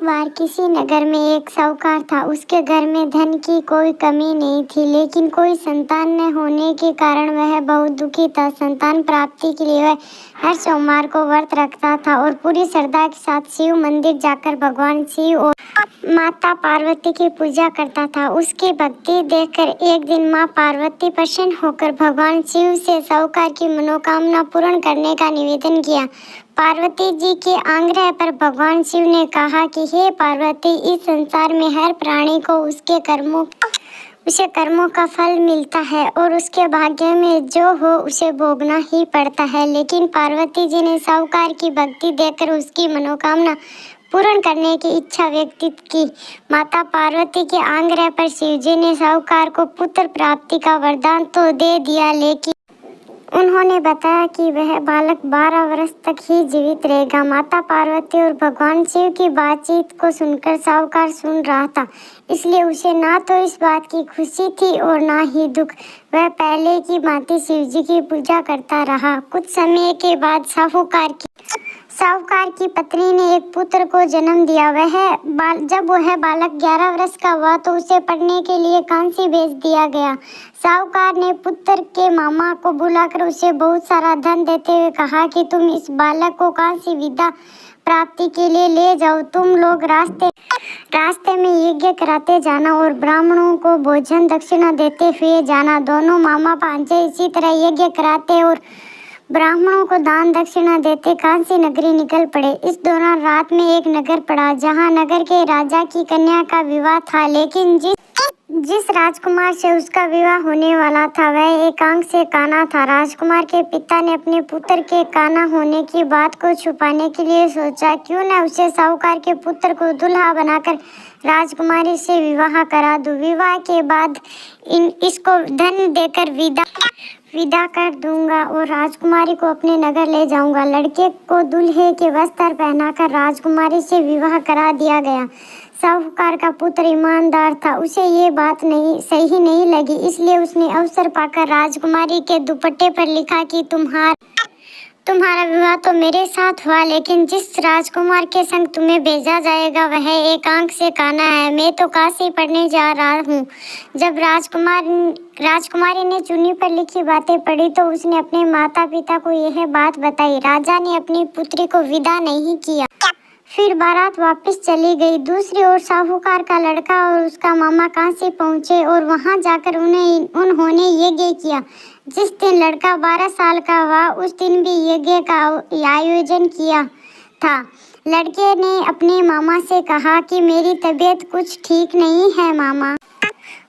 एक बार किसी नगर में एक साहूकार था। उसके घर में धन की कोई कमी नहीं थी, लेकिन कोई संतान न होने के कारण वह बहुत दुखी था। संतान प्राप्ति के लिए वह हर सोमवार को व्रत रखता था और पूरी श्रद्धा के साथ शिव मंदिर जाकर भगवान शिव और माता पार्वती की पूजा करता था। उसकी भक्ति देखकर एक दिन माँ पार्वती प्रसन्न होकर भगवान शिव से साहूकार की मनोकामना पूर्ण करने का निवेदन किया। पार्वती जी के आग्रह पर भगवान शिव ने कहा कि हे पार्वती, इस संसार में हर प्राणी को उसे कर्मों का फल मिलता है और उसके भाग्य में जो हो उसे भोगना ही पड़ता है। लेकिन पार्वती जी ने साहूकार की भक्ति देखकर उसकी मनोकामना पूर्ण करने की इच्छा व्यक्त की। माता पार्वती के आग्रह पर शिवजी ने साहूकार को पुत्र प्राप्ति का वरदान तो दे दिया, लेकिन उन्होंने बताया कि वह बालक 12 वर्ष तक ही जीवित रहेगा। माता पार्वती और भगवान शिव की बातचीत को सुनकर साहूकार सुन रहा था, इसलिए उसे ना तो इस बात की खुशी थी और ना ही दुख। वह पहले की भांति शिवजी की पूजा करता रहा। कुछ समय के बाद साहूकार की पत्नी ने एक पुत्र को जन्म दिया। जब वह बालक 11 वर्ष का हुआ तो उसे पढ़ने के लिए काशी भेज दिया गया। साहूकार ने पुत्र के मामा को बुलाकर उसे बहुत सारा धन देते हुए कहा कि तुम इस बालक को काशी विद्या प्राप्ति के लिए ले जाओ। तुम लोग रास्ते में यज्ञ कराते जाना और ब्राह्मणों को भोजन दक्षिणा देते हुए जाना। दोनों मामा भांजे इसी तरह यज्ञ कराते और ब्राह्मणों को दान दक्षिणा देते काशी नगरी निकल पड़े। इस दौरान रात में एक नगर पड़ा, जहां नगर के राजा की कन्या का विवाह था, लेकिन जिस राजकुमार से उसका विवाह होने वाला था वह एकांक से काना था। राजकुमार के पिता ने अपने पुत्र के काना होने की बात को छुपाने के लिए सोचा, क्यों न उसे साहूकार के पुत्र को दुल्हा बनाकर राजकुमारी से विवाह करा दूं। विवाह के बाद इसको धन देकर विदा कर दूंगा और राजकुमारी को अपने नगर ले जाऊंगा। लड़के को दूल्हे के वस्त्र पहनाकर राजकुमारी से विवाह करा दिया गया। साहूकार का पुत्र ईमानदार था, उसे ये बात सही नहीं लगी, इसलिए उसने अवसर पाकर राजकुमारी के दुपट्टे पर लिखा कि तुम्हारा विवाह तो मेरे साथ हुआ, लेकिन जिस राजकुमार के संग तुम्हें भेजा जाएगा वह एकांक से काना है। मैं तो काशी पढ़ने जा रहा हूँ। जब राजकुमारी ने चुन्नी पर लिखी बातें पढ़ी तो उसने अपने माता पिता को यह बात बताई। राजा ने अपनी पुत्री को विदा नहीं किया। फिर बारात वापस चली गई। दूसरी ओर साहूकार का लड़का और उसका मामा काशी पहुंचे और वहां जाकर उन्होंने यज्ञ किया। जिस दिन लड़का 12 साल का हुआ उस दिन भी यज्ञ का आयोजन किया था। लड़के ने अपने मामा से कहा कि मेरी तबीयत कुछ ठीक नहीं है मामा।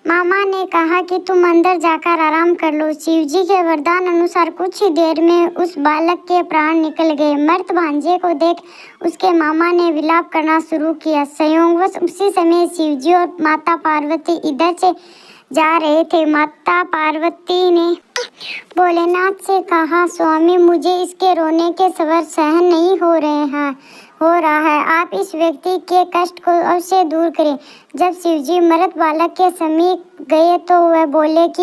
मामा ने कहा कि तुम अंदर जाकर आराम कर लो। शिवजी के वरदान अनुसार कुछ ही देर में उस बालक के प्राण निकल गए। मर्द भांजे को देख उसके मामा ने विलाप करना शुरू किया। संयोगवश उसी समय शिवजी और माता पार्वती इधर से जा रहे थे। माता पार्वती ने भोलेनाथ से कहा, स्वामी, मुझे इसके रोने के स्वर सहन नहीं हो रहा है। आप इस व्यक्ति के कष्ट को अवश्य दूर करें। जब शिवजी मृत बालक के समीप गए तो वह बोले कि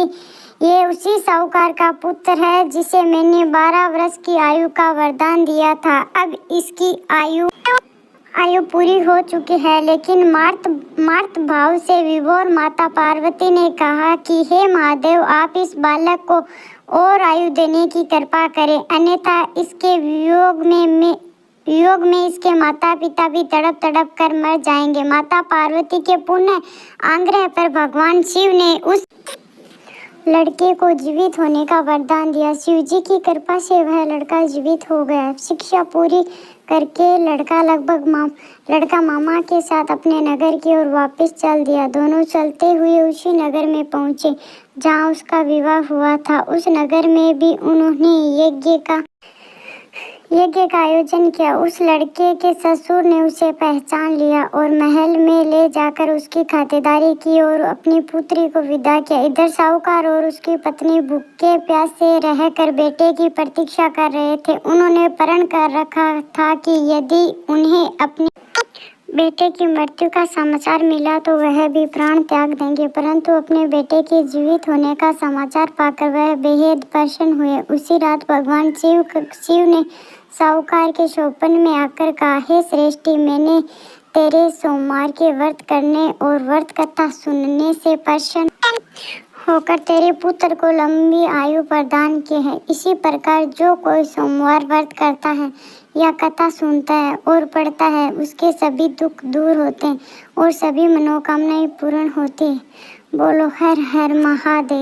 ये उसी साहूकार का पुत्र है जिसे मैंने 12 वर्ष की आयु का वरदान दिया था। अब इसकी आयु पूरी हो चुकी है, लेकिन मार्त भाव से विभोर माता पार्वती ने कहा कि हे महादेव, आप इस बालक को और आयु देने की कृपा करें, अन्यथा इसके वियोग में इसके माता पिता भी तड़प कर मर जाएंगे। माता पार्वती के पुण्य आग्रह पर भगवान शिव ने उस लड़के को जीवित होने का वरदान दिया। शिवजी की कृपा से वह लड़का जीवित हो गया। शिक्षा पूरी करके लड़का मामा के साथ अपने नगर की ओर वापस चल दिया। दोनों चलते हुए उसी नगर में पहुंचे जहां उसका विवाह हुआ था। उस नगर में भी उन्होंने यज्ञ का आयोजन किया। उस लड़के के ससुर ने उसे पहचान लिया और महल में ले जाकर उसकी खातिरदारी की और अपनी पुत्री को विदा किया। इधर साहूकार और उसकी पत्नी भूखे प्यासे रहकर बेटे की प्रतीक्षा कर रहे थे। उन्होंने प्रण कर रखा था कि यदि उन्हें अपने बेटे की मृत्यु का समाचार मिला तो वह भी प्राण त्याग देंगे, परंतु अपने बेटे के जीवित होने का समाचार पाकर वह बेहद प्रसन्न हुए। उसी रात भगवान शिव ने साहूकार के स्वप्न में आकर कहा, हे श्रेष्ठी, मैंने तेरे सोमवार के व्रत करने और व्रत कथा सुनने से प्रसन्न होकर तेरे पुत्र को लंबी आयु प्रदान की है। इसी प्रकार जो कोई सोमवार व्रत करता है या कथा सुनता है और पढ़ता है उसके सभी दुख दूर होते हैं और सभी मनोकामनाएं पूर्ण होती हैं। बोलो हर हर महादेव।